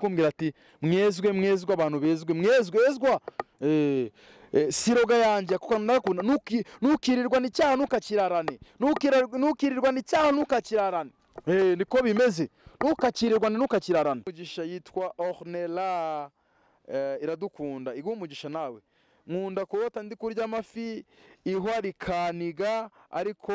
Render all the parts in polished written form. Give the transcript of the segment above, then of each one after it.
kumbwira ati mwezwe abantu bezwe mwezwa siroga yanjye kuko nakunda nukirirwa n'icyaha ntukakirarane nukirirwa n'icyaha ntukakirarane niko bimeze ntukakirirwa ntukakirarane umugisha yitwa Ornella iradukunda iguha umugisha nawe nkunda kurota ndi kurya amafi ihwa rikaniga ariko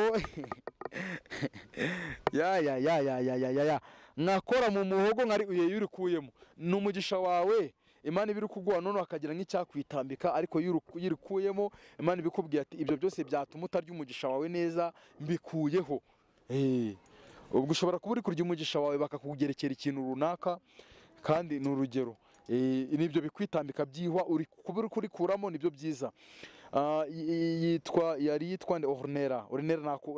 ya nkakora mu muhogo nkari yurikuyemo n'umugisha wawe Imana ibiri kuguha none akagira nk'icyakwitambika ariko yirikuyemo Imana ibikubwiye ati ibyo byose byatuma utarya umugisha wawe neza mbikuyeho ubwo ushobora kuba uri kurya umugisha wawe bakakugerekera ikintu runaka kandi n'urugero nibyo bikwitambika byihwa uri kurikuramo nibyo byiza yitwa Ornella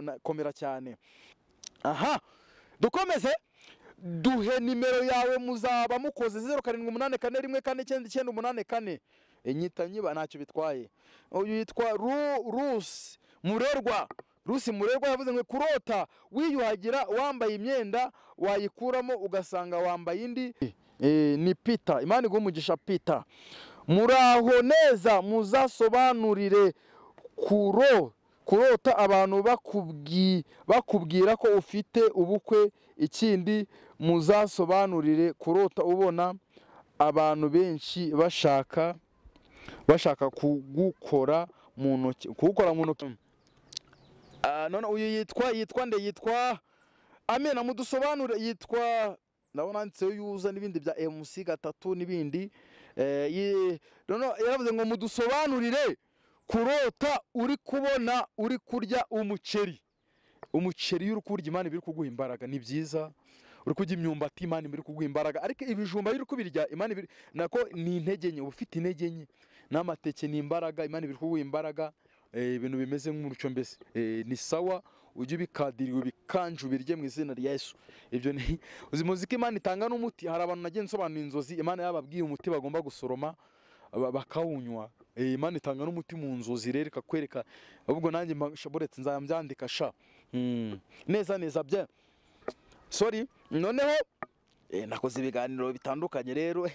nakomera cyane aha dukomeze duhe nimero yawe muzaba mukoze 0784149494 enyita nyiba ntacyo bitwaye uyu yitwa Rusi Murerwa yavuze ngo kurota wiyuhagira wambaye imyenda wayikuramo ugasanga wambaye indi ni Peter Imana igumugisha Peter muraho neza muzasobanurire kurota abantu bakubwira ko ufite ubukwe ikindi muzasobanurire kurota ubona abantu benshi bashaka kugukora mu ntoki none uyu yitwa Amena mudusobanure yitwa ndabona nditseho yuza n'ibindi bya MC3 n'ibindi none yaravuze ngo mudusobanurire kurota uri kubona uri kurya umuceri y'uri kurya Imana ibiri kuguha imbaraga ni byiza uri kurya imyumbati Imana ibiri kuguha imbaraga ariko ibijumba y'uri kubirya Imana ibiri nako ni intege nke ufite intege nke n'amateke ni imbaraga Imana ibiri kuguha imbaraga ibintu bimeze nk'umuco mbese ni sawa ujye ubikadiriwe bikanje ubirye mu izina rya Yesu ibyo ni uzimuzika Imana itanga n'umuti hari abantu nagiye nsobanura inzozi Imana yababwiye umuti bagomba gusoroma bakawunywa Imana itanga n'umuti mu nzozi rero ikakwereka ahubwo nanjye shaburetse nzambyandika sha neza bye sorry noneho nakoze ibiganiro bitandukanye rero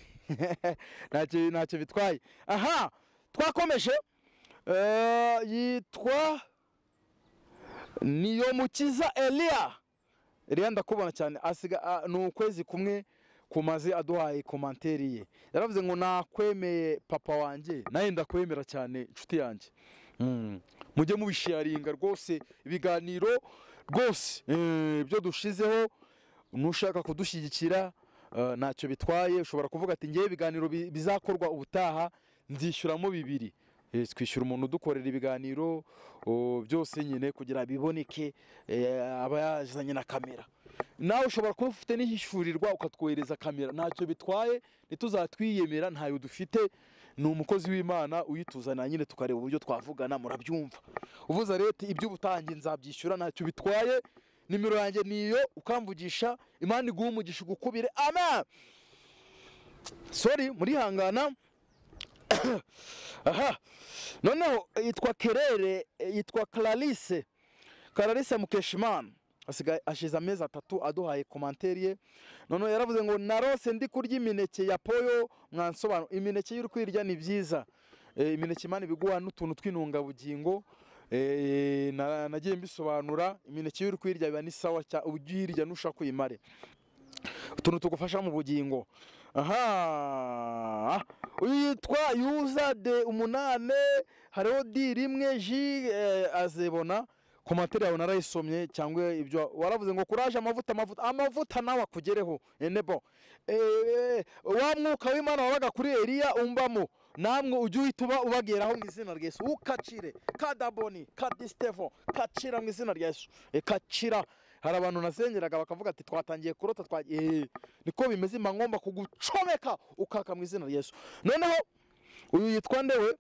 ntacyo bitwaye aha twakomeje yitwa Niyomukiza Elia ndakubona cyane asiga ni ukwezi kumwe kumaze aduhaye komanteri ye yaravuze ngo nakwemeye papa wanjye naye ndakwemera cyane inshuti yanjye mujye mubisharinga rwose ibiganiro rwose byo dushizeho nushaka kudushyigikira ntacyo bitwaye ushobora kuvuga ati ngiye ibiganiro bizakorwa ubutaha nzishyuramo 2 twishyura umuntu udukorera ibiganiro byose nyine kugira biboneke aba yazanye na kamera nawe ushobora kuba ufite n'ishyurirwa ukatwohereza kamera ntacyo bitwaye ntituzatwiyemera ntayo dufite ni umukozi w'Imana uyituzana nyine tukareba uburyo twavugana murabyumva uvuza rero ibyo ubutangiye nzabyishyura ntacyo bitwaye nimero yanjye niyo ukamvugisha Imana iguha umugisha gukubire amen sorry muri hangana aha noneho yitwa Kerere yitwa Clarisse Mukeshimana ashize amezi 3 aduhaye komanteri ye none yaravuze ngo narose ndi kurya imineke ya poyo mwansobanura imineke y'uri kwirya ni byiza imineke Imana biguha n'utuntu tw'intunga bugingo nagiye mbisobanura imineke y'uri kwirya biba ni sawa cya ugirya nushaka kuyimare utuntu tugufasha mu bugingo aha uyitwa yuza de 8 hariho di rimwe ji azebona komantere yawe narayisomye cyangwa ibyo waravuze ngo kuraje amavuta nawe akugereho enebo wa mwuka w'Imana wabaga kuri Eliya umbamo namwe ujye uhita ubageraho mu izina rya Yesu ukacire kadaboni kadistefo kacira mu izina rya Yesu kacira hari abantu nasengeraga bakavuga ati twatangiye kurota niko bimeze ngomba kugucomeka ukaka mu izina rya Yesu noneho uyu yitwa ndewe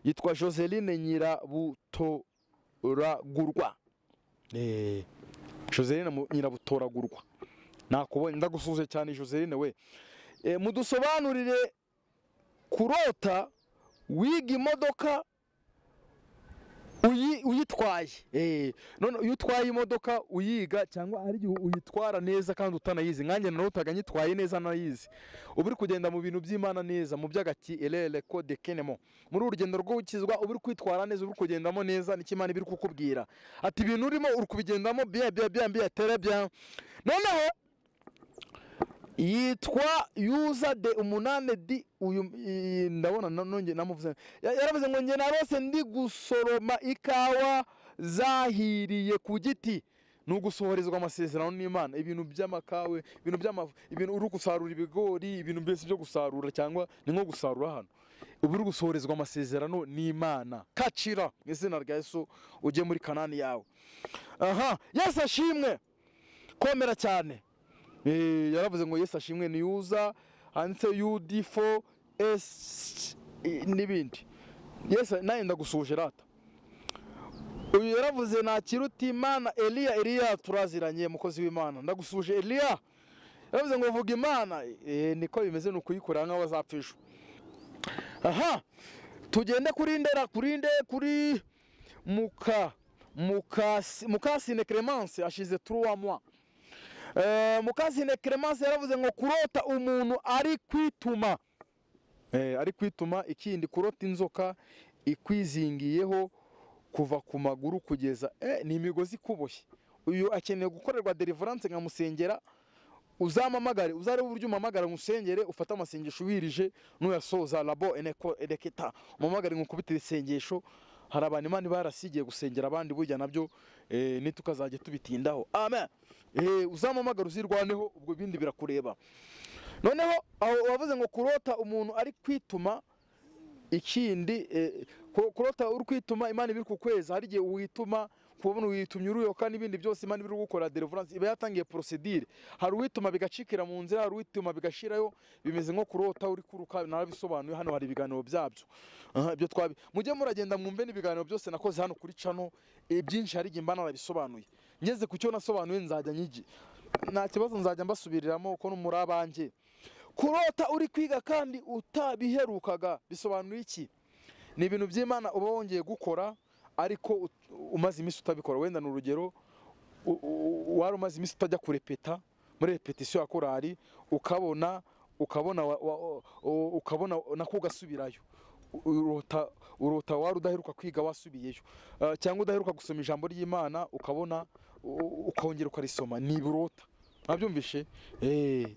yitwa Joseline Nyirabutoragurwa Joseline Nyirabutoragurwa nakubonye ndagusuje cyane Joseline we mudusobanurire kurota wiga imodoka uyitwaye none iyo utwaye imodoka uyiga cyangwa hari igihe uyitwara neza kandi utanayizi, nkanjye narotaga nyitwaye neza nayizi, uba uri kugenda mu bintu by'Imana neza, mu by'agati elele code kenemo, muri urugendo rwo gukizwa uba uri kwitwara neza, uri kugendamo neza, n'icyo Imana ibiri kukubwira ati ibintu urimo uri kubigendamo bien tere bien. Noneho yitwa yuza de umunane di uyu ndabona nonge namuvuze yaravuze ngo nge narose ndi gusoroma ikawa zahiriye ku giti, nugusohorezwa amasezerano n'Imana, ibintu by'amakawe, ibintu uri gusarura ibigori, ibintu byose byo gusarura cyangwa ni nko gusarura hano, ubu uri gusohorezwa amasezerano n'Imana. Kacira mu izina rya Yesu ujye muri Kanani yawe. Aha, Yesu ashimwe, komera cyane. Yaravuze ngo Yesu ashimwe, ni yuza handitse UD4 S n'ibindi. Yesu naye ndagusuje rata. Uyu yaravuze nakiruta Imana Eliya turaziranye mukozi w'Imana, ndagusuje Eliya. Yaravuze ngo vuga Imana, niko bimeze n'ukuyikora nka wazapfisha. Aha, tugende kuri Mukasine Clemence ashize 3 mois. Mukasine Clemence yaravuze ngo kurota umuntu ari kwituma, ikindi kurota inzoka ikwizingiyeho kuva ku maguru kugeza ni imigozi kuboshye. Uyu akeneye gukorerwa deliverance nka musengera, uzamamagare uzare uburyo umamagara ngusengere, ufata amasengesho wirije nuyasoza labo eneko edeketa umamagare ngukubitira isengesho. Hari abantu Imana barasigiye gusengera abandi burya nabyo nitukazajye tubitindaho. Amen. Uzamamagara uzirwaneho, ubwo bindi birakureba. Noneho aho wavuze ngo kurota umuntu ari kwituma, ikindi kurota uri kwituma Imana ibiri kukweza, hari igihe wituma kubona witumye uruyoka n'ibindi byose Imana ibiri gukora deliverance, iba yatangiye procedure. Hari wituma bigacikira mu nzira, hari wituma bigashirayo, bimeze nko kurota uri kuruka. Narabisobanuye hano, hari ibiganiro byabyo. Ibyo twabi mujye muragenda mwumve n'ibiganiro byose nakoze hano kuri channel, byinshi hari igihe mbana narabisobanuye. Ngeze ku cyo nasobanuye nzajya nyigi, nta kibazo nzajya mbasubiriramo uko muri abanjye. Kurota uri kwiga kandi utabiherukaga bisobanura iki? Ni ibintu by'Imana uba wongeye gukora ariko umaze iminsi utabikora. Wenda n'urugero wari umaze iminsi utajya kurepeta muri repetition ya korali, ukabona nako ugasubirayo, urota wari udaheruka kwiga wasubiyeyo, cyangwa udaheruka gusoma ijambo ry'Imana ukabona ukongera ukarisoma, ni burota. Abyumvishe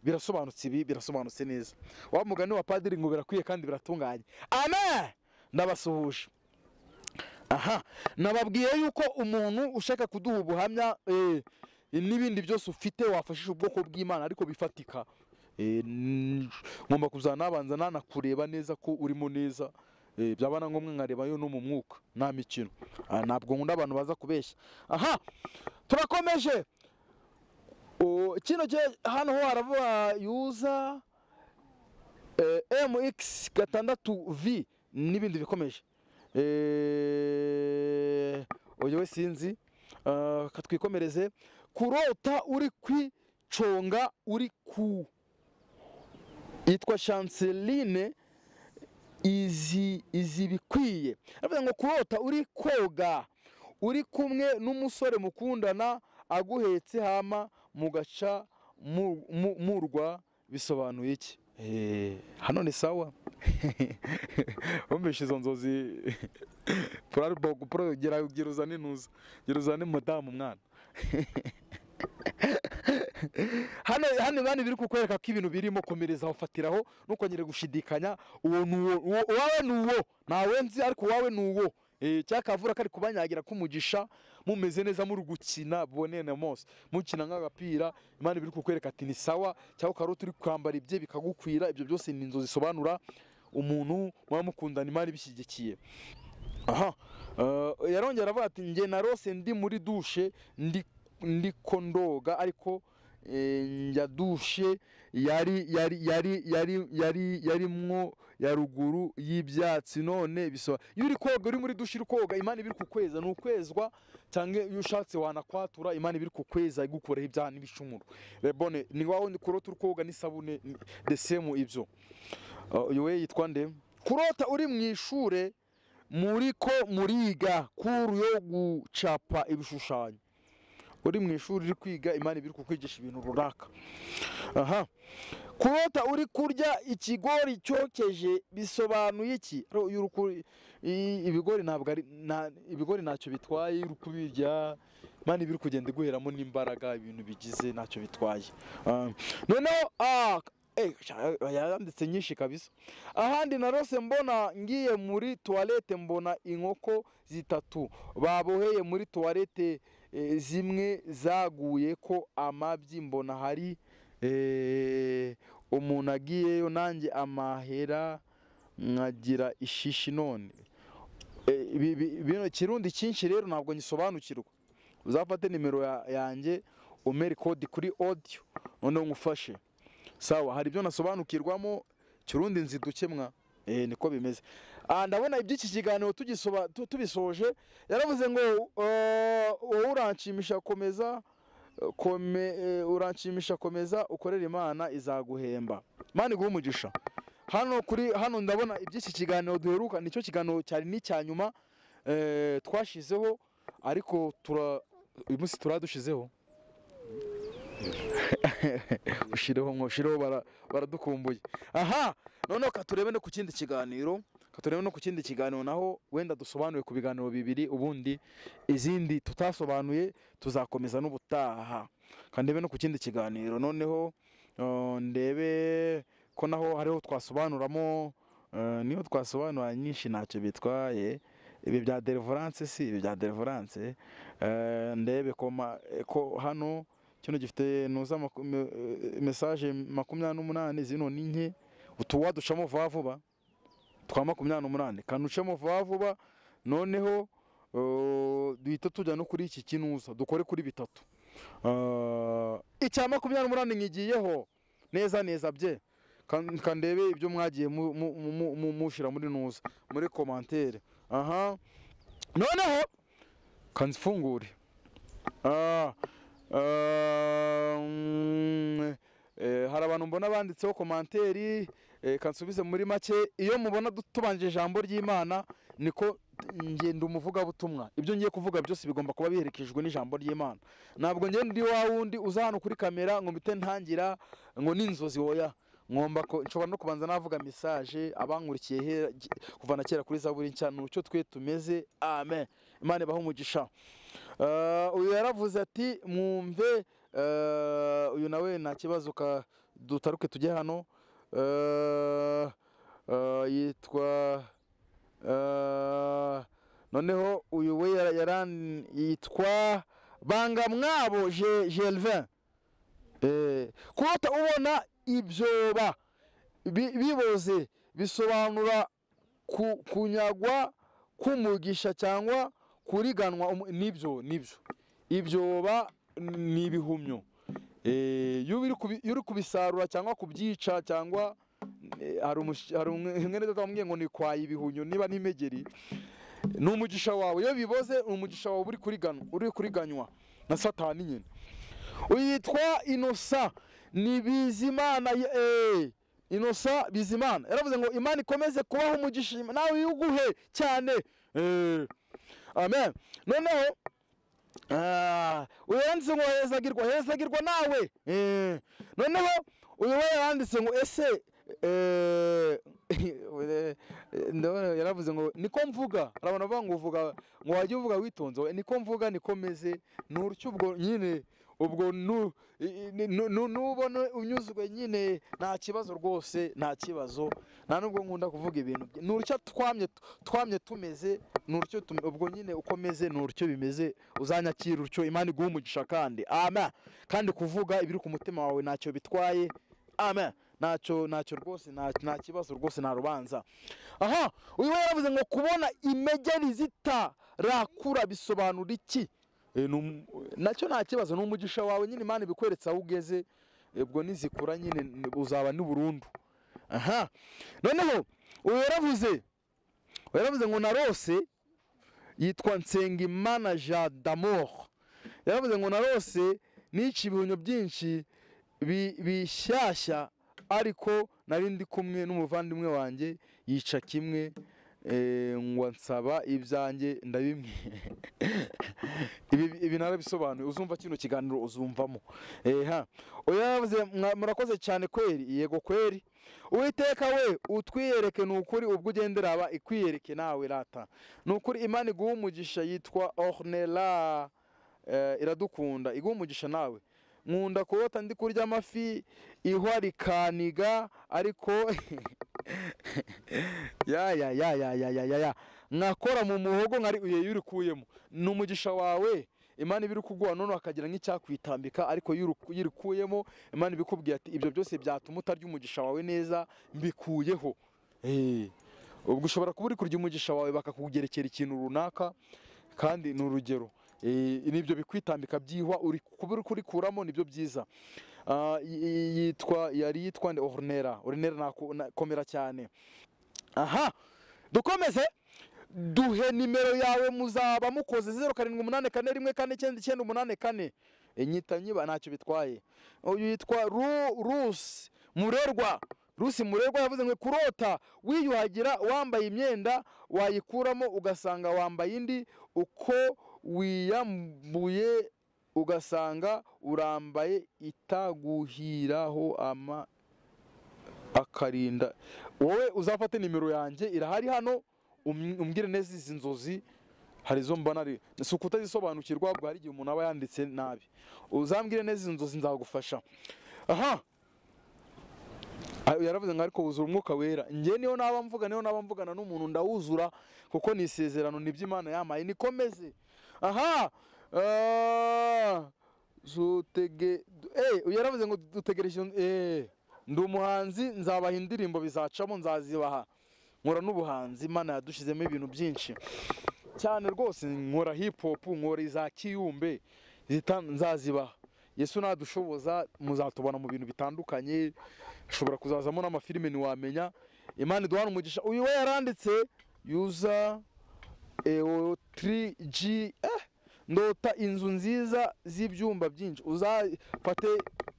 birasobanutse, ibi birasobanutse neza. Wa mugani wa padiri ngo birakwiye kandi biratunganye. Amen. Ndabasuhuje. Aha, nababwiye yuko umuntu ushaka kuduha ubuhamya n'ibindi byose ufite wafashisha ubwoko bw'Imana ariko bifatika, ngomba kuzanabanza nanakureba neza ko urimo neza, byabana ngombwa nkareba yo no mu mwuka nta mikino. Ntabwo nkunda abantu baza kubeshya. Aha, turakomeje. Kino hano ho haravuga yuza MX6V n'ibindi bikomeje. Oyo we sinzi, katwikomereze. Kurota uri kwiconga uri ku yitwa Chanceline izi bikwiye. Avuga ngo kurota uri koga uri kumwe n'umusore mukundana aguhetse hama mugaca murwa, bisobanuye iki? Hano ni sawa. Umbeshe izo nzozi geruzane nuza geruzane madamu mwana. Hano bani biri kukwereka ko ibintu birimo komereza ufatiraho nukongere gushidikanya. Uwo wawe nuwo nawe nzi, ariko wawe nuwo cyakavura kari kubanyagira kumugisha, mumeze neza muri gukina bonene mose mukina nk'agapira. Imana biri kukwereka ati ni sawa, cyangwa karoti uri kwambara ibye bikagukwira. Ibyo byose ni inzozi zisobanura umuntu wamukundana Imana ibishyigikiye. Aha, yarongera avuga ati nge narose ndi muri dushe ndi kondoga, ariko njya dushe yarimwo ya ruguru y'ibyatsi. None bisoba iyo uri koga, uri muri dushe uri koga, Imana ibiri kukweza, nukwezwa. Cyangwa iyo ushatse wanakwatura, Imana ibiri kukweza igukoreho ibyaha n'ibicumuro. Rebone ni wawe ndi kurota uri koga n'isabune desemu ibyo. Uyu we yitwa nde? Kurota uri mu ishure muriko muriga kuru yo gucapa ibishushanyo, uri mu ishuri uri kwiga, Imana ibiri kukwigisha ibintu runaka. Aha, kurota uri kurya ikigori cyokeje bisobanuye iki? Ibigori ntabwo ari ibigori ntacyo bitwaye, uri kubirya, Imana ibiri kugenda iguheramo n'imbaraga, ibintu bigize ntacyo bitwaye. Noneho yanditse nyinshi kabisa. Ahandi narose mbona ngiye muri toilette mbona inkoko zitatu baboheye muri toilette, zimwe zaguye ko amabyi, mbona hari umuntu agiyeyo nanjye amahera nkagira ishishi. None bino kirundi cyinshi rero ntabwo nyisobanukirwa, uzafate nimero yanjye umeri code kuri audio noneho ngufashe. Sawa, hari ibyo nasobanukirwamo, kirundi nzi dukemwa, niko bimeze. Ndabona iby'iki kiganiro tubisoje, yaravuze ngo uranshimisha komeza uranshimisha komeza ukorera Imana izaguhemba. Imana iguhe umugisha. Hano ndabona iby'iki kiganiro duheruka nicyo kiganiro cyari n'icya nyuma twashizeho, ariko uyu munsi turadushizeho. ushireho baradukumbuye. Aha, noneho katurebe no ku kindi kiganiro, naho wenda dusobanuye ku biganiro bibiri, ubundi izindi tutasobanuye tuzakomeza n'ubutaha. Kandebe no ku kindi kiganiro, noneho ndebe ko naho hariho twasobanuramo, niyo twasobanura nyinshi ntacyo bitwaye. Ibi bya deliverance ibi bya deliverance, ndebe ko hano kino gifite nuza message 28, zino ni nke, utuwaducamo vuba vuba twa 28 kanucamo vuba vuba. Noneho duhita tujya no kuri iki kinuza, dukore kuri bitatu. Icya 28 ngigiyeho neza bye, kandebe ibyo mwagiye mushira muri nuza muri commentaire. Aha, noneho kanzifungure. Hari abantu mbona banditseho commentaire, kansubize muri make. Iyo mubona tubanje ijambo ry'Imana, niko ngenda umuvuga butumwa. Ibyo ngiye kuvuga byose bigomba kuba biherekejwe n'ijambo ry'Imana. Ntabwo ngende ndi wa wundi uza hano kuri kamera ngo mpite ntangira ngo n'inzozi oya. Ngomba ko nshobora no kubanza navuga message abankurikiye kuva na kera kuri Zaburi nshya, nucyo twe tumeze. Amen, Imana ibahe umugisha. Uyu yaravuze ati mwumve, uyu nawe nta kibazo, dutaruke tujye hano. Yitwa noneho uyu we yitwa Bangamwabo Gelvin. Kurota ubona ibyoba biboze bisobanura kunyagwa kumugisha cyangwa kuriganwa. Nibyo ibyoba ni ibihumyo. Iyo uri kubisarura cyangwa kubyica, cyangwa hari umwene twamubwiye ngo ni kwaye ibihumyo, niba n'imegeri, ni umugisha wawe. Iyo biboze umugisha wawe uri kuriganywa na Satani nyine. Uyitwa Innocent ni Bizimana, Innocent Bizimana yaravuze ngo Imana ikomeze kubaho umugisha nawe yuguhe cyane. Amen. Noneho uyu yanditse ngo hezagirwa nawe. Noneho uyu we yanditse ngo ese yaravuze ngo niko mvuga. Arabona bavuga ngo uvuga ngo wajye uvuga witonze, niko mvuga niko meze. N'urutyo ubwo nyine, ubwo nubona unyuzwe nyine nta kibazo rwose, nta kibazo. Nta nubwo nkunda kuvuga ibintu n'urutyo twamye tumeze, n'urutyo ubwo nyine ukomeze n'urutyo bimeze, uzanyakira urutyo. Imana iguhe umugisha kandi. Amen. Kandi kuvuga ibiri ku mutima wawe ntacyo bitwaye. Amen. Ntacyo rwose, nta kibazo rwose, nta rubanza. Aha, uyu yaravuze ngo kubona imegeri zitarakura bisobanura iki? Nacyo nta kibazo, ni umugisha wawe nyine. Imana ibikweretse aho ugeze, ubwo nizikura nyine uzaba ni burundu. Aha, noneho uyu yaravuze ngo narose, yitwa Nsengimana Jean d'Amour. Yaravuze ngo narose nica ibihumyo byinshi bishyashya, ariko nari ndi kumwe n'umuvandimwe wanjye yica kimwe, ngo nsaba ibyanjye ndabimwe. Ibi narabisobanuye, uzumva kino kiganiro uzumvamo. Oya yavuze murakoze cyane kweri, yego kweri. Uwiteka we utwiyereke nukuri, ubwo ugendera aba ikwiyereke nawe rata. Nukuri Imana iguha umugisha, yitwa Ornella, iradukunda, iguha umugisha nawe. Nkunda kurota ndi kurya amafi ihwa rikaniga ariko ya nkakora mu muhogo nkari yurikuyemo. Ni umugisha wawe Imana ibiri kuguha, none akagira nk'icyakwitambika, ariko yirikuyemo Imana ibikubwiye ati ibyo byose byatuma utarya umugisha wawe neza mbikuyeho. Ubwo ushobora kuba uri kurya umugisha wawe bakakugerekera ikintu runaka, kandi ni urugero nibyo bikwitambika byihwa uri kurikuramo, nibyo byiza. Yitwa Ornella nakomera cyane. Dukomeze, duhe nimero yawe muzaba mukoze 0784149984. Nyita nyiba ntacyo bitwaye. Uyu yitwa Rusi Murerwa. Rusi Murerwa yavuze ngo kurota wiyuhagira wambaye imyenda wayikuramo ugasanga wambaye indi, uko wiyambuye ugasanga urambaye itaguhiraho akarinda. Wowe uzafate nimero yanjye irahari hano, umbwire neza izi nzozi, hari zo mbona ari suko utazisobanukirwa, bwo hari igihe umuntu aba yanditse nabi. Uzambwire neza izi nzozi nzagufasha. Yaravuze ngo ariko wuzura umwuka wera. Nge niyo naba mvugana n'umuntu ndawuzura, kuko ni isezerano n'iby'Imana yamaye. Nikomeze. Yaravuze ngo dutegereje, ndi umuhanzi nzabaha indirimbo bizacamo nzazibaha. Nkora n'ubuhanzi, Imana yadushizemo ibintu byinshi cyane rwose. Nkora hip hop, nkora iza kiyumbe, nzazibaha. Yesu nadushoboza muzatubona mu bintu bitandukanye, ushobora kuzazamo n'amafilime ntiwamenya. Imana iduhana umugisha. Uyu we yaranditse yuza 3G ndota inzu nziza z'ibyumba byinshi. Uzafate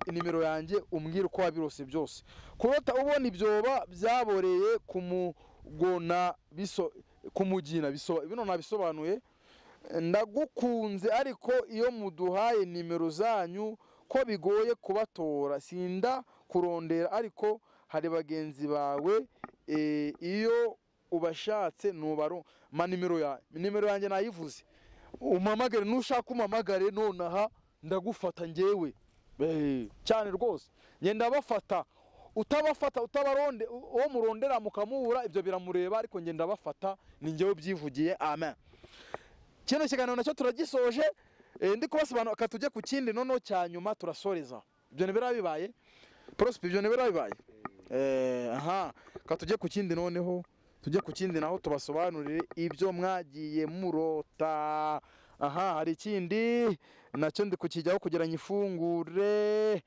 nimero yanjye umbwire uko wabirose byose. Kurota ubona ibyoba byaboreye kumugona kumugina bino nabisobanuye. Ndagukunze ariko iyo muduhaye nimero zanyu ko bigoye kubatora, sinda kurondera ariko hari bagenzi bawe, iyo ubashatse nubaro nimero yanjye nayivuze. Umamagare nushaka umamagare nonaha ndagufata ngewe cyane rwose. Ngenda bafata, utabafata utabaronde uwo murondera mukamubura, ibyo biramureba, ariko ngenda bafata ni ngewe byivugiye. Amen. Kino kiganiro nacyo turagisoje, ndi kubasobanura katujye ku kindi nono cyanyuma turasoreza. Ibyo nebera bibaye Prosper, ibyo nebera bibaye. Katujye ku kindi noneho, tujye ku kindi naho tubasobanurire ibyo mwagiye murota. Hari ikindi nacyo ndi kukijyaho kugira nyifungure.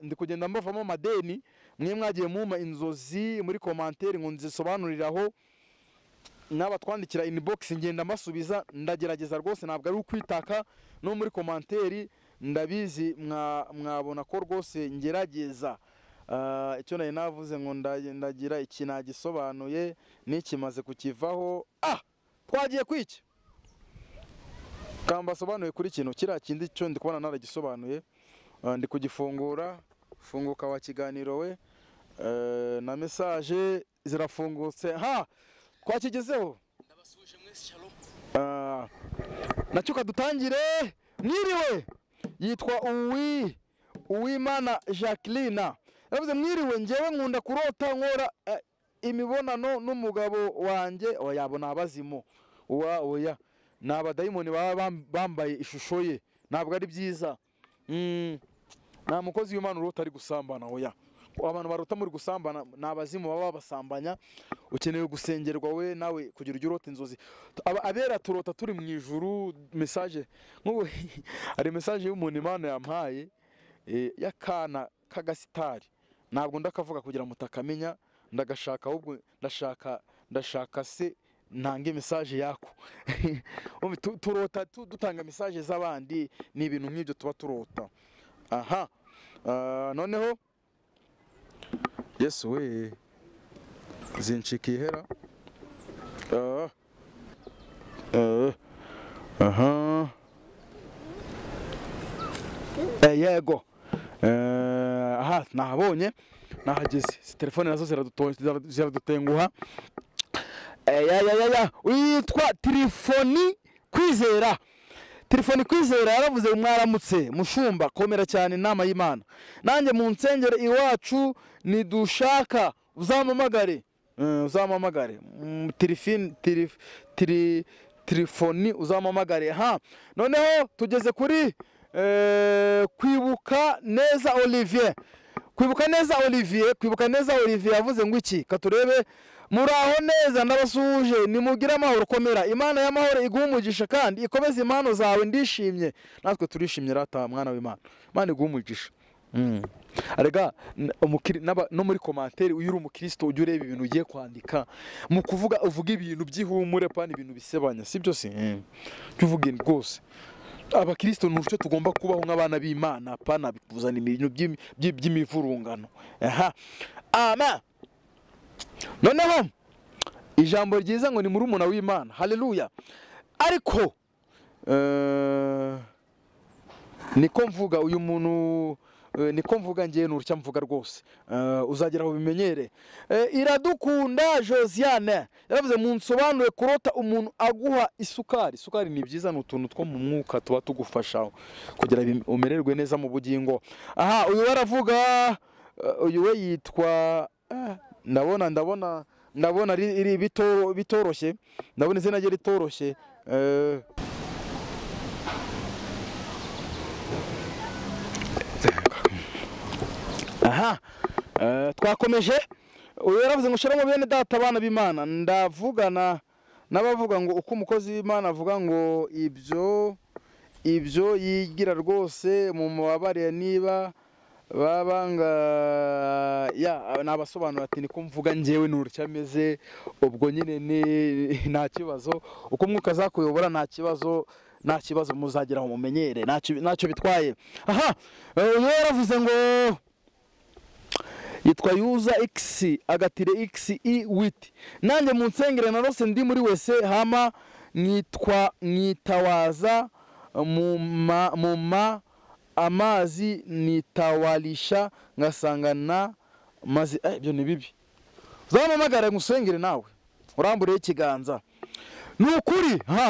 Ndi kugenda mbavamo amadeni, mwe mwagiye muma inzozi muri commentaire ngo nzisobanuriraho. N'abatwandikira inbox ngenda masubiza, ndagerageza rwose, ntabwo ari ukwitaka. No muri commentaire ndabizi mwabona ko rwose ngerageza. Icyo nari navuze ngo ndagira iki nagisobanuye n'ikimaze kukivaho. Twagiye kwiki kamba sobanuye kuri kino kira kindi cyo ndi kubona naragisobanuye. Ndi kugifungura, funguka wa kiganiro we, na message zirafungutse. Twakigezeho. Ndabasuje mwese, shalom. Nacyo kadutangire. Mwiriwe, yitwa Uwimana Jacqueline. Yavuze mwiriwe, ngewe nkunda kurota nkora imibonano n'umugabo wanjye. Yabona abazimu. Oya n'abadayimoni baba bambaye ishusho ye, ntabwo ari byiza. Nta mukozi w'Imana urota ari gusambana. Oya, abantu barota muri gusambana n'abazimu baba basambanya. Ukeneye gusengerwa we nawe kugira ujye urota inzozi. Abera turota turi mu ijuru. Message nk'ubu ari message y'umuntu Imana yampaye, yakana kagasitari. Ntabwo ndakavuga kugira mutakamenya, ndagashaka ahubwo ndashaka se ntange message yako. Turota dutanga message z'abandi, ni ibintu nk'ibyo tuba turota. Noneho Yesu we zincika ihera. Aha. Yego. Aha nahabonye nahageze. Telefone nazo ziradutenguha. Witwa Telefoni Kwizera. Telefoni Kwizera yaravuze mwaramutse mushumba komera cyane inama y'Imana. Nanjye mu nsengero iwacu nidushaka uzamamagare. Uzamamagare. Telefoni uzamamagare. Ha. Noneho tugeze kuri kwibuka neza Olivier. Kwibuka neza Olivier yavuze ngo iki katurebe muraho neza ndabasuhuje nimugira amahoro komera Imana y'amahoro iguha umugisha kandi ikomeze impano zawe ndishimye natwe turishimye rata mwana w'Imana Imana iguha umugisha. Arega no muri commentaire uyuri umukristo ujye ureba ibintu ugiye kwandika mu kuvuga uvuga ibintu by'ihumure pani ibintu bisebanya sibyo se tuvuge rwose abakristo n'ucyo tugomba kubaho nk'abana b'Imana pana bikuzana ibintu by'imivurungano. Aha amen. Noneho ijambo ryiza ngo ni murumuna w'Imana. Haleluya. Ariko niko mvuga uyu muntu niko mvuga ngiye n'urya mvuga rwose uzagera aho bimenyere. Iradukunda Josiane yaravuze munsobanure kurota umuntu aguha isukari. Isukari ni byiza n'utuntu two mu mwuka tuba tugufasha kugira umererwe neza mu bugingo. Aha uyu waravuga uyu we yitwa ndabona iri bitoroshye. Ndabona izina rye ritoroshye. Aha twakomeje uyu yaravuze ngo shira mu bene data abana b'Imana ndavugana n'abavuga ngo uko umukozi w'Imana avuga ngo ibyo yigira rwose mu mubabare niba babanga nabasobanura ati niko mvuga ngewe n'urucyameze ubwo nyine nta kibazo uko umwuka azakuyobora nta kibazo muzagira mu mumenyere ntacyo bitwaye. Aha uyu yaravuze ngo yitwa Yuza X agatire XI wit nanjye mu nsengero narose ndi muri wese hama mwitawaza mu amazi nitawalisha ngasangana mazi ibyo ni bibi uzamamagara ngusengere nawe urambure ikiganza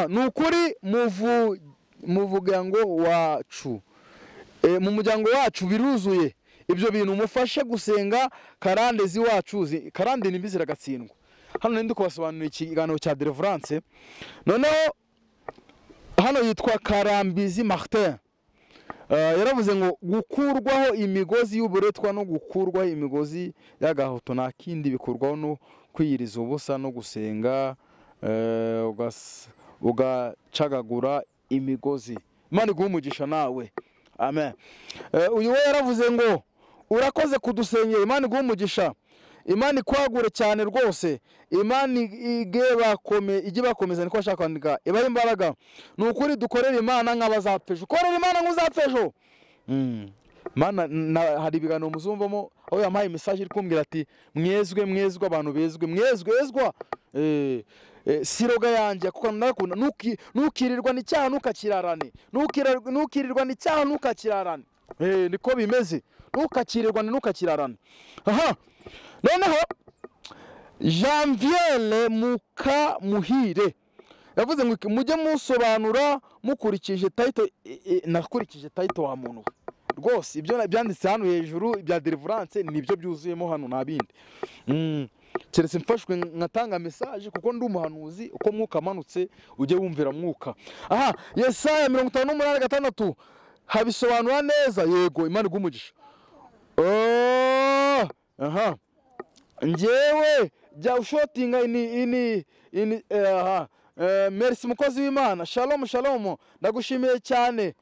nukuri muvugyango wacu mu muryango wacu biruzuye ibyo bintu umufashe gusenga karande ziwacu karande nimbizira gatsindwa. Hano ndi kubasobanurira ikiganiro cya Deliverance. Noneho hano yitwa Karambizi Martin yaravuze ngo gukurwaho imigozi y'uburetwa no gukurwaho imigozi y'agahoto nakindi bikurwaho no kwiyiriza ubusa no gusenga ugacagagura imigozi. Imana iguha umugisha nawe amen. Uyu we yaravuze ngo urakoze kudusengera Imana iguha umugisha Imana ikwagure cyane rwose Imana ige bakomeza niko ashaka kwandika ibaye imbaraga nukuri dukorera Imana nk'abazapfejo ukorera Imana nk'uzapfejo. Mana hari ibiganiro muzumvamo aho yampaye message iri kumbwira ati mwezwe abantu bezwe mwezwa siroga yanjye kuko nakunda nukirirwa n'icyaha nukakirarane nukirirwa n'icyaha nukakirarane niko bimeze nukakirirwa nukakirarane. Aha noneho Janvier Muhire yavuze ngo mujye musobanura mukurikije title nakurikije title wa muntu rwose ibyo byanditse hano hejuru bya Deliverance nibyo byuzuyemo hano nabindi keretse mfashwe nkatanga message kuko ndi umuhanuzi uko mwuka manutse ujye wumvira mwuka. Aha Yesaya 58:6 habisobanura neza yego Imana igumugisha. Aha njewe jya ushotinga ini merci mukozi w'Imana shalom ndagushimiye cyane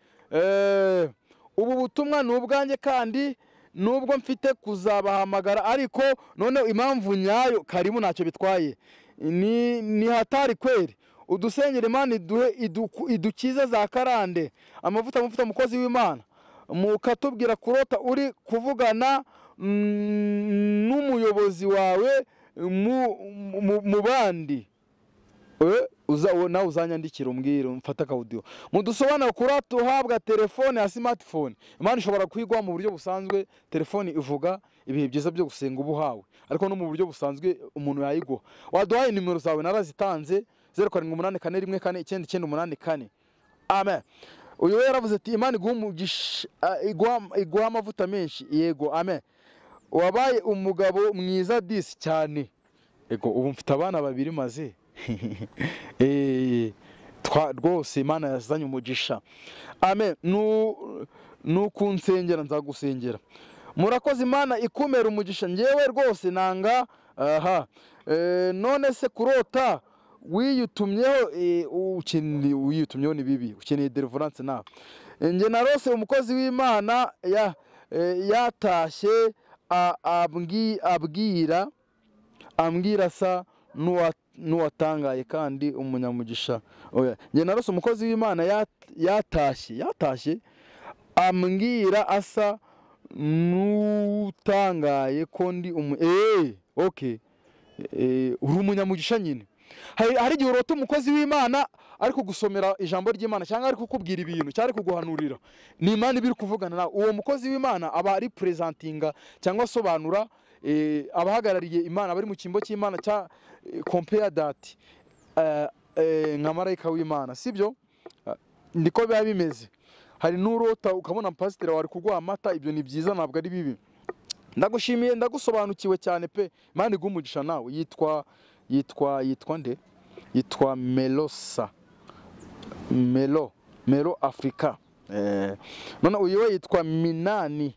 ubu butumwa n'ubwanjye kandi nubwo mfite kuzabahamagara ariko none impamvu nyayo karibu ntacyo bitwaye ni hatari kweri udusengere Imana idukize za karande amavuta mukozi w'Imana mukatubwira kurota uri kuvugana n'umuyobozi wawe mu bandi nawe uzanyandikira umbwire mfata audio mudusobanura kurata uhabwa telefone ya smartphone. Imana ishobora kwigwa mu buryo busanzwe, telefone ivuga ibihe byiza byo gusenga ubuhawe, ariko no mu buryo busanzwe umuntu yayigwa. Waduhaye nimero zawe narazitanze 0784149984. Amen. Uyu yaravuze ati Imana iguha amavuta menshi. Yego amen. Wabaye umugabo mwiza disi cyane. Ego ubu mfite abana babiri maze rwose Imana yazanye umugisha. Amen. Nukunsengera nzagusengera. Murakoze Imana ikumera umugisha. Ngewe rwose nanga none se kurota wiyutumyeho wiyutumyeho ni bibi, ukeneye deliverance nawe. Nge narose umukozi w'Imana yatashye ambwira sa nuwatangaye kandi umunyamugisha. Nge narose umukozi w'Imana yatashye ambwira asa nutangaye ko ndi okay, uri umunyamugisha nyine. Hari igihe urota umukozi w'Imana ariko gusomera ijambo ry'Imana cyangwa ariko kukubwira ibintu cyari kuguhanurira, ni Imana ibiri kuvugana nawe. Uwo mukozi w'Imana aba ari presentinga cyangwa sobanura abahagarariye Imana bari mu kimbo cy'Imana cya compare that nka marayika w'Imana, sibyo? Ndiko biba bimeze. Hari n'urota ukabona pastor wari kuguha amata, ibyo ni byiza ntabwo ari bibi. Ndagushimiye ndagusobanukiwe cyane pe. Imana igumugisha nawe. Yitwa nde? Yitwa Melosa. Melo Africa. None uyu yitwa Minani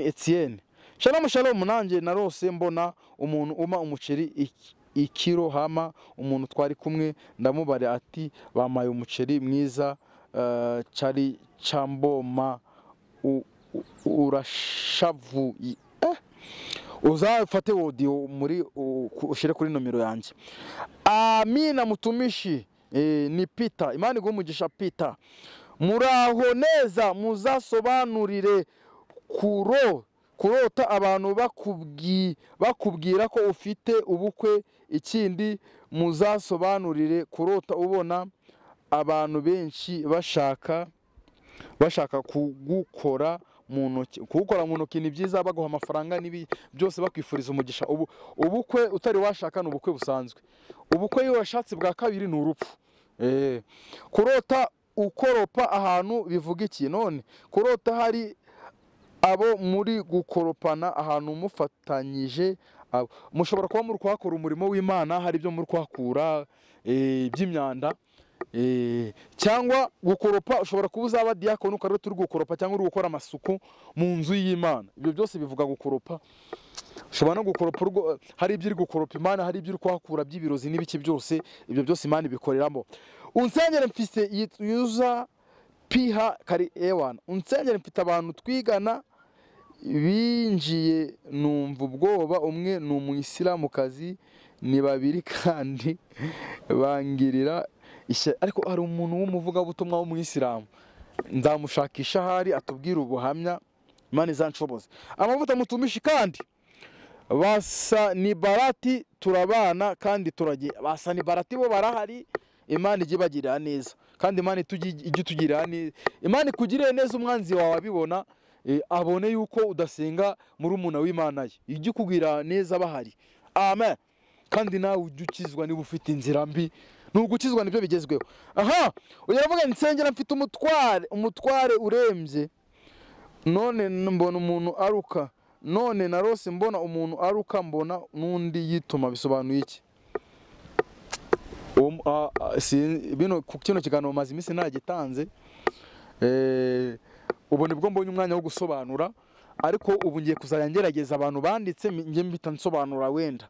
Etienne. Shalom nanjye narose mbona umuntu uma umuceri ikiro hama umuntu twari kumwe ndamubare ati bamaye umuceri mwiza cari chamboma urashavu. Uzafate audio muri ushire kuri nomero yanjye. Amina mutumishi ni Peter. Imana igumugisha Peter. Muraho neza muzasobanurire kurota abantu bakubwira ko ufite ubukwe. Ikindi muzasobanurire kurota ubona abantu benshi bashaka kugukora mu ntoki ni byiza, baguha amafaranga nibi byose bakwifuriza umugisha. Ubukwe utari washaka n'ubukwe busanzwe. Ubukwe iyo washatse bwa kabiri ni urupfu. Kurota ukoropa ahantu bivuga iki? None kurota hari abo muri gukoropana ahantu mufatanyije, mushobora kuba muri kwakora umurimo w'Imana, hari ibyo muri kwakura by'imyanda. Cyangwa gukoropa ushobora kuba uzaba diakoni ukari turi gukoropa cyangwa uri gukora amasuku mu nzu y'Imana. Ibyo byose bivuga gukoropa. Ushobora no gukoropa hari ibyo uri gukoropa Imana, hari ibyo uri kwakura by'ibirozi n'ibiki byose. Ibyo byose Imana ibikoreramo. Unsengere mfise yuza piha kari ewana. Unsengere mfite abantu twigana binjiye numva ubwoba. Umwe ni umuyisilamukazi, ni babiri kandi bangirira ariko hari umuntu w'umuvuga butumwa w'umuyisilamu. Nzamushakisha hari atubwira ubuhamya. Imana izanshoboze. Amavuta mutumishi kandi basa ni barati turabana kandi turagiye. Basa ni barati bo barahari. Imana igibagirira neza kandi Imana igitugirira neza. Imana ikugirire neza umwanzi wawe abibona, abone yuko udasenga muri umuna w'Imana ye. Igikugirira neza bahari. Amen. Kandi nawe ujukizwa niba ufite inzira mbi. Nugukizwa nibyo bigezweho. Uravuga nsengera mfite umutware urembye. None mbona umuntu aruka. None narose mbona umuntu aruka, mbona nundi yituma. Bisobanuye iki? Bino kino kiganiro mazi iminsi nagitanze. Ubu nibwo mbonye umwanya wo gusobanura, ariko ubu ngiye kuzayangerageza abantu banditse nge mbita nsobanura wenda.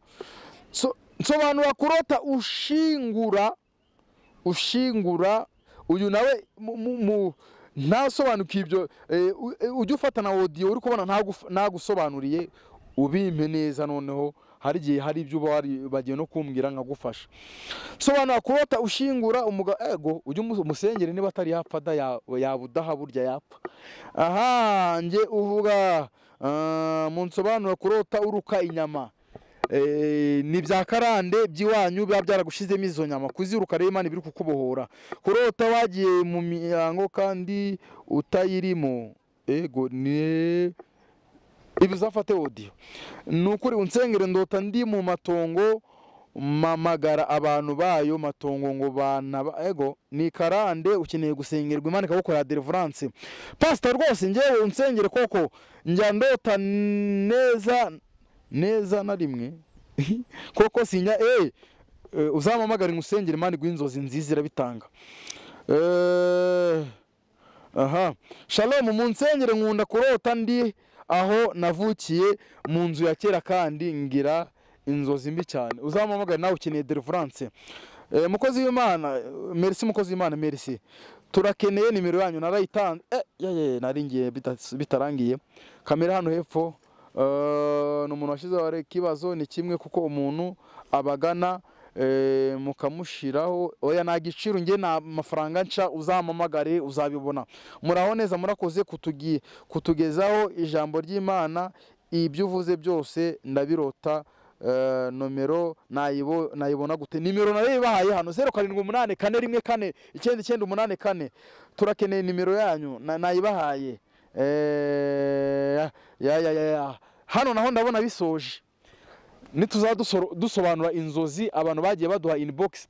Nsobanura kurota ushingura uyu nawe ntasobanuka ibyo. Ujye ufata na audio uri kubona ntagusobanuriye ubimpe neza. Noneho hari igihe hari ibyo bagiye no kumbwira nkagufasha. Sobanura kurota ushingura ego ujye umusengere niba atari yapfa yabudaha burya yapfa. Nge uvuga munsobanura kurota uruka inyama. Ni bya karande by'iwanyu biba byaragushizemo izo nyama kuziruka rero Imana ibiri kukubohora. Kurota wagiye mu mihango kandi utayirimo, ego ni ibizafate audio. Nukuri unsengere ndota ndi mu matongo mamagara abantu bayo matongo ngo bana ego ni karande ukeneye gusengerwa Imana ikagukora deliverance. Pastor rwose ngewe unsengere koko njya ndota neza na rimwe koko sinya uzamamagara ngusengere Imana igwinzozi nziza irabitanga. Aha shalom munsengere nkunda kurota ndi aho navukiye mu nzu ya kera kandi ngira inzozi mbi cyane. Uzamamagara nawe ukeneye deliverance. Mukozi w'Imana merci, mukozi w'Imana merci. Turakeneye nimero yanyu narayitanze naringiye bitarangiye. Kamera hano hepfo n'umuntu washize ware kibazo ni kimwe kuko umuntu abagana mukamushiraho oya nta giciro nge na mafaranga nca uzamamagare uzabibona. Muraho neza murakoze kutugezaho ijambo ry'Imana ibyo uvuze byose ndabirota. Nomero nayibona gute? Nimero nayo bahaye hano 0784414994 turakeneye nimero yanyu nayibahaye. Hano naho ndabona bisoje. Dusobanura inzozi abantu bagiye baduha inbox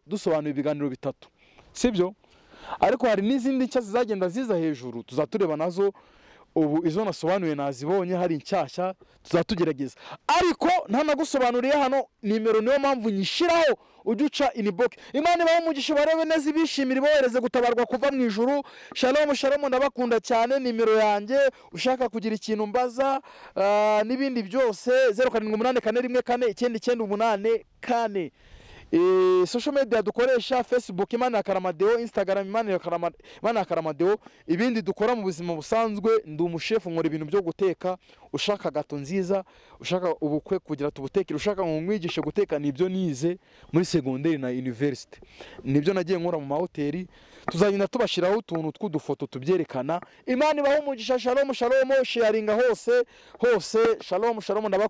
dusobanura ibiganiro bitatu sibyo, ariko hari n'izindi nshya zizagenda ziza hejuru tuzatureba nazo. Ubu izo nasobanuye nazibonye hari inshyashya tuzatugerageza, ariko nta nagusobanuriye hano nimero niyo mpamvu nyishiraho ujuca inbox. Imana ibaho umugisha barebe neza ibishimira ibohereze gutabarwa kuva mu ijuru. Shalom ndabakunda cyane. Nimero yanjye ushaka kugira ikintu mbaza n'ibindi byose 0784414994. Social media dukoresha Facebook Imana Karamadeo, Instagram Imana Karamadeo. Ibindi dukora mu buzima busanzwe ndi umushefu nkora ibintu byo guteka. Ushaka gato nziza, ushaka ubukwe kugira tubutekere, ushaka ngo nkwigishe guteka nibyo nize muri secondaire na university, nibyo nagiye nkora mu mahoteli. Tuzagenda tubashiraho utuntu tw'udufoto tubyerekana. Imana ibaho umugisha. Shalom sharinga hose. Shalom ndabakunda.